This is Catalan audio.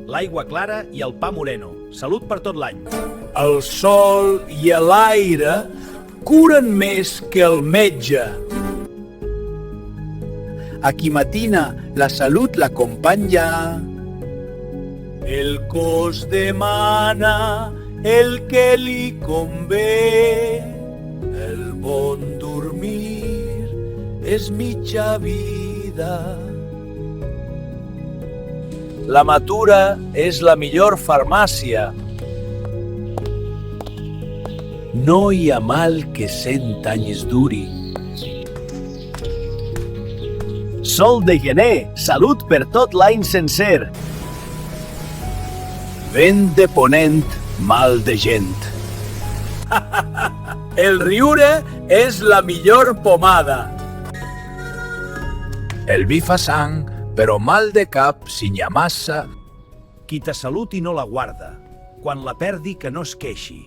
l'aigua clara i el pa moreno. Salut per tot l'any. El sol i l'aire curen més que el metge. A qui matina la salut l'acompanya. El cos demana el que li convé. El bon dormir és mitja vida. La matura és la millor farmàcia. No hi ha mal que 100 anys duri. Sol de gener, salut per tot l'any sencer. Vent de ponent, mal de gent. El riure és la millor pomada. El vi fa sang, però mal de cap si n'hi ha massa. Qui te salut i no la guarda, quan la perdi que no es queixi.